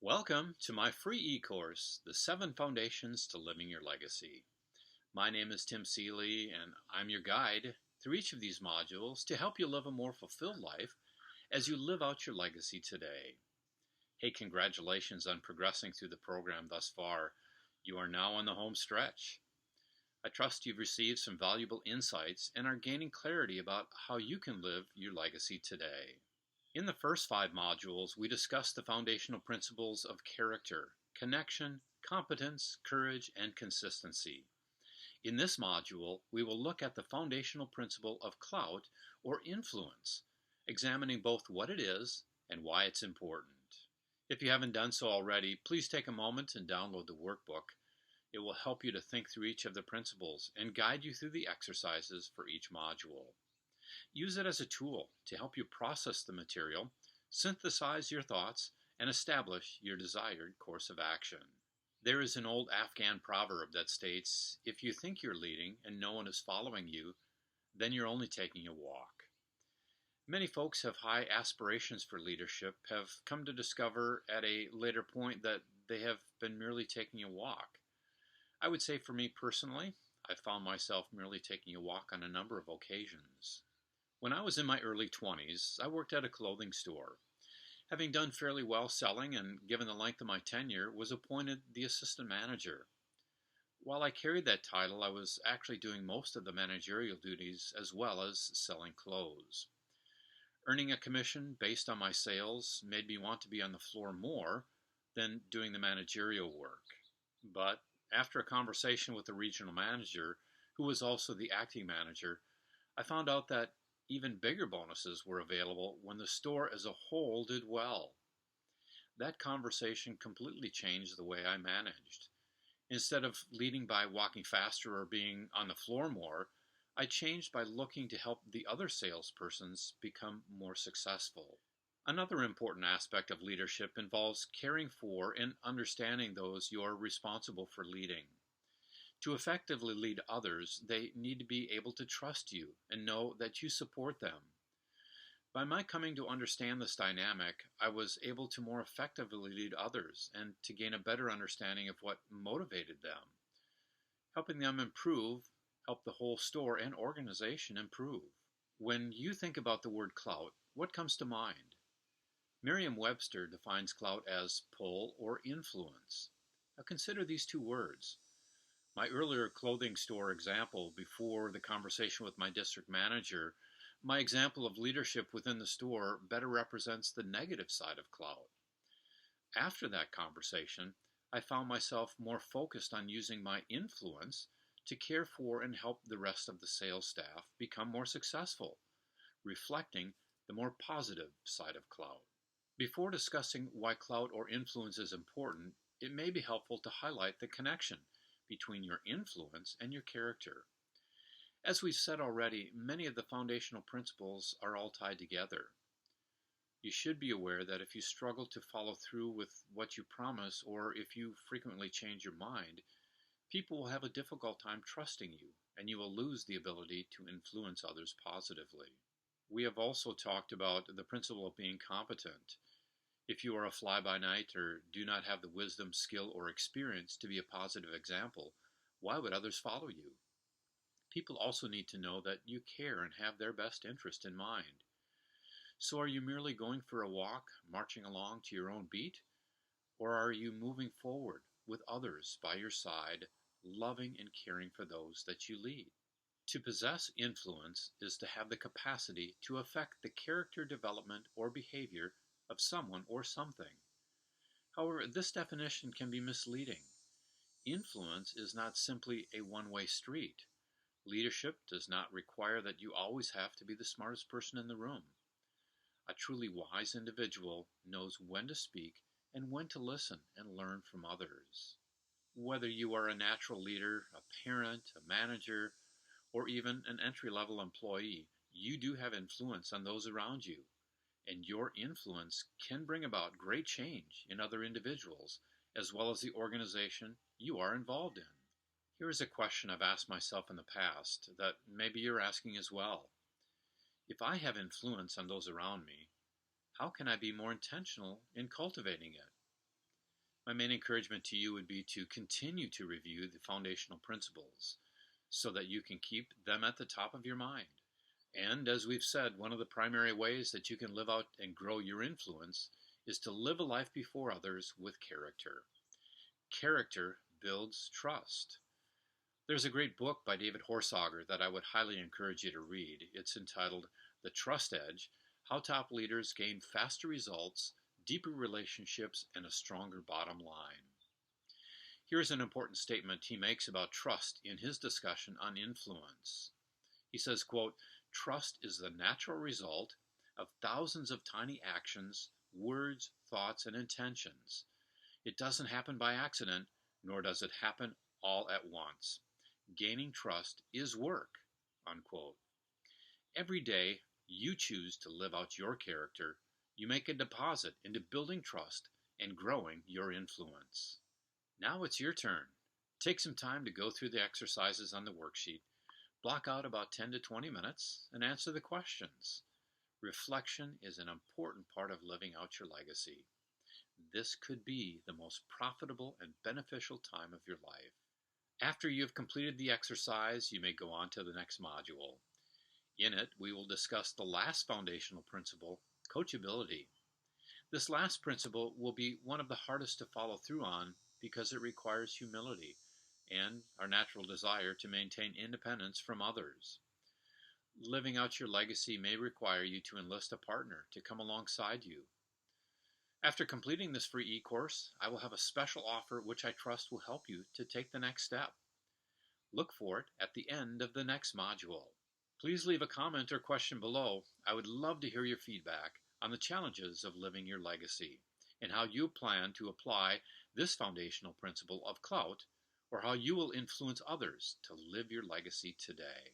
Welcome to my free e-course, The 7 Foundations to Living Your Legacy. My name is Tim Seeley, and I'm your guide through each of these modules to help you live a more fulfilled life as you live out your legacy today. Hey, congratulations on progressing through the program thus far. You are now on the home stretch. I trust you've received some valuable insights and are gaining clarity about how you can live your legacy today. In the first 5 modules, we discussed the foundational principles of character, connection, competence, courage, and consistency. In this module, we will look at the foundational principle of clout or influence, examining both what it is and why it's important. If you haven't done so already, please take a moment and download the workbook. It will help you to think through each of the principles and guide you through the exercises for each module. Use it as a tool to help you process the material, synthesize your thoughts, and establish your desired course of action. There is an old Afghan proverb that states, if you think you're leading and no one is following you, then you're only taking a walk. Many folks have high aspirations for leadership, have come to discover at a later point that they have been merely taking a walk. I would say for me personally, I found myself merely taking a walk on a number of occasions. When I was in my early 20s, I worked at a clothing store. Having done fairly well selling and given the length of my tenure, was appointed the assistant manager. While I carried that title, I was actually doing most of the managerial duties as well as selling clothes. Earning a commission based on my sales made me want to be on the floor more than doing the managerial work. But after a conversation with the regional manager, who was also the acting manager, I found out that even bigger bonuses were available when the store as a whole did well. That conversation completely changed the way I managed. Instead of leading by walking faster or being on the floor more, I changed by looking to help the other salespersons become more successful. Another important aspect of leadership involves caring for and understanding those you are responsible for leading. To effectively lead others, they need to be able to trust you and know that you support them. By my coming to understand this dynamic, I was able to more effectively lead others and to gain a better understanding of what motivated them. Helping them improve helped the whole store and organization improve. When you think about the word clout, what comes to mind? Merriam-Webster defines clout as pull or influence. Now consider these two words. My earlier clothing store example before the conversation with my district manager, my example of leadership within the store better represents the negative side of clout. After that conversation, I found myself more focused on using my influence to care for and help the rest of the sales staff become more successful, reflecting the more positive side of clout. Before discussing why clout or influence is important, it may be helpful to highlight the connection between your influence and your character. As we've said already, many of the foundational principles are all tied together. You should be aware that if you struggle to follow through with what you promise, or if you frequently change your mind, people will have a difficult time trusting you, and you will lose the ability to influence others positively. We have also talked about the principle of being competent. If you are a fly-by-night or do not have the wisdom, skill, or experience to be a positive example, why would others follow you? People also need to know that you care and have their best interest in mind. So are you merely going for a walk, marching along to your own beat? Or are you moving forward with others by your side, loving and caring for those that you lead? To possess influence is to have the capacity to affect the character development or behavior of someone or something. However, this definition can be misleading. Influence is not simply a one-way street. Leadership does not require that you always have to be the smartest person in the room. A truly wise individual knows when to speak and when to listen and learn from others. Whether you are a natural leader, a parent, a manager, or even an entry-level employee, you do have influence on those around you. And your influence can bring about great change in other individuals, as well as the organization you are involved in. Here is a question I've asked myself in the past that maybe you're asking as well. If I have influence on those around me, how can I be more intentional in cultivating it? My main encouragement to you would be to continue to review the foundational principles so that you can keep them at the top of your mind. And as we've said, one of the primary ways that you can live out and grow your influence is to live a life before others with character. Character builds trust. There's a great book by David Horsager that I would highly encourage you to read. It's entitled The Trust Edge: How Top Leaders Gain Faster Results, Deeper Relationships, and a Stronger Bottom Line. Here's an important statement he makes about trust in his discussion on influence. He says, quote, "Trust is the natural result of thousands of tiny actions, words, thoughts, and intentions. It doesn't happen by accident, nor does it happen all at once. Gaining trust is work," unquote. Every day you choose to live out your character, you make a deposit into building trust and growing your influence. Now it's your turn. Take some time to go through the exercises on the worksheet. Block out about 10 to 20 minutes and answer the questions. Reflection is an important part of living out your legacy. This could be the most profitable and beneficial time of your life. After you have completed the exercise, you may go on to the next module. In it, we will discuss the last foundational principle, coachability. This last principle will be one of the hardest to follow through on because it requires humility and our natural desire to maintain independence from others. Living out your legacy may require you to enlist a partner to come alongside you. After completing this free e-course, I will have a special offer which I trust will help you to take the next step. Look for it at the end of the next module. Please leave a comment or question below. I would love to hear your feedback on the challenges of living your legacy and how you plan to apply this foundational principle of clout, or how you will influence others to live your legacy today.